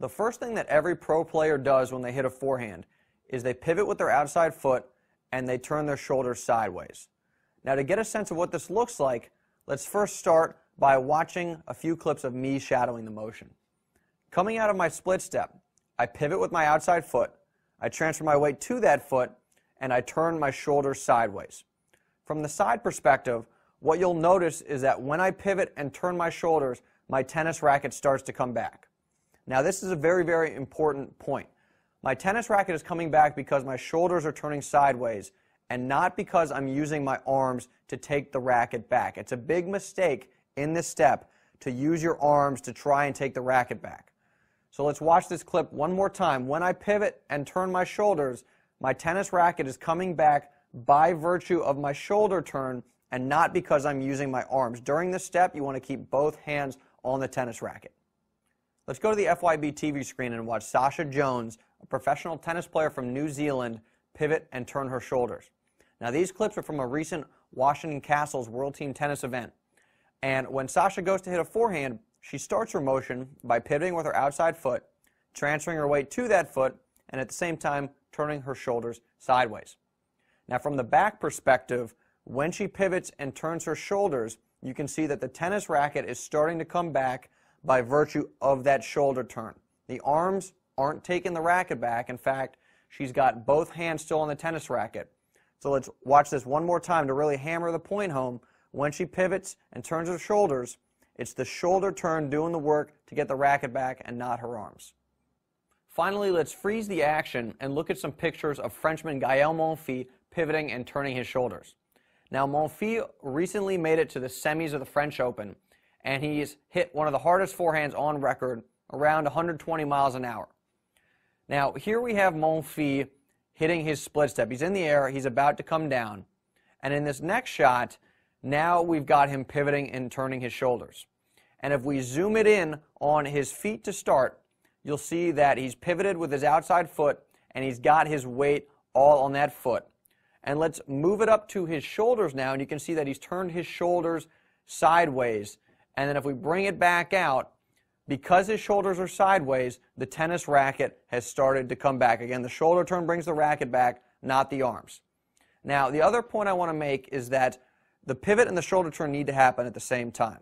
The first thing that every pro player does when they hit a forehand is they pivot with their outside foot and they turn their shoulders sideways. Now, to get a sense of what this looks like, let's first start by watching a few clips of me shadowing the motion. Coming out of my split step, I pivot with my outside foot, I transfer my weight to that foot, and I turn my shoulders sideways. From the side perspective, what you'll notice is that when I pivot and turn my shoulders, my tennis racket starts to come back. Now, this is a very, very important point. My tennis racket is coming back because my shoulders are turning sideways and not because I'm using my arms to take the racket back. It's a big mistake in this step to use your arms to try and take the racket back. So let's watch this clip one more time. When I pivot and turn my shoulders, my tennis racket is coming back by virtue of my shoulder turn and not because I'm using my arms. During this step, you want to keep both hands on the tennis racket. Let's go to the FYB TV screen and watch Sasha Jones, a professional tennis player from New Zealand, pivot and turn her shoulders. Now, these clips are from a recent Washington Castles World Team Tennis event. And when Sasha goes to hit a forehand, she starts her motion by pivoting with her outside foot, transferring her weight to that foot, and at the same time turning her shoulders sideways. Now, from the back perspective, when she pivots and turns her shoulders, you can see that the tennis racket is starting to come back by virtue of that shoulder turn. The arms aren't taking the racket back. In fact, she's got both hands still on the tennis racket. So let's watch this one more time to really hammer the point home. When she pivots and turns her shoulders, it's the shoulder turn doing the work to get the racket back and not her arms. Finally, let's freeze the action and look at some pictures of Frenchman Gaël Monfils pivoting and turning his shoulders. Now, Monfils recently made it to the semis of the French Open, and he's hit one of the hardest forehands on record, around 120 miles an hour. Now, here we have Monfils hitting his split step. He's in the air, he's about to come down. And in this next shot, now we've got him pivoting and turning his shoulders. And if we zoom it in on his feet to start, you'll see that he's pivoted with his outside foot, and he's got his weight all on that foot. And let's move it up to his shoulders now, and you can see that he's turned his shoulders sideways. And then if we bring it back out, because his shoulders are sideways, the tennis racket has started to come back. Again, the shoulder turn brings the racket back, not the arms. Now, the other point I want to make is that the pivot and the shoulder turn need to happen at the same time.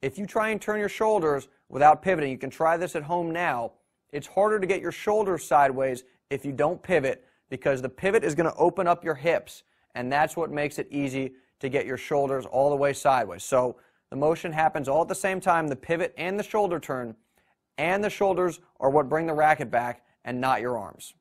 If you try and turn your shoulders without pivoting, you can try this at home now, it's harder to get your shoulders sideways if you don't pivot, because the pivot is going to open up your hips, and that's what makes it easy to get your shoulders all the way sideways. So the motion happens all at the same time, the pivot and the shoulder turn, and the shoulders are what bring the racket back and not your arms.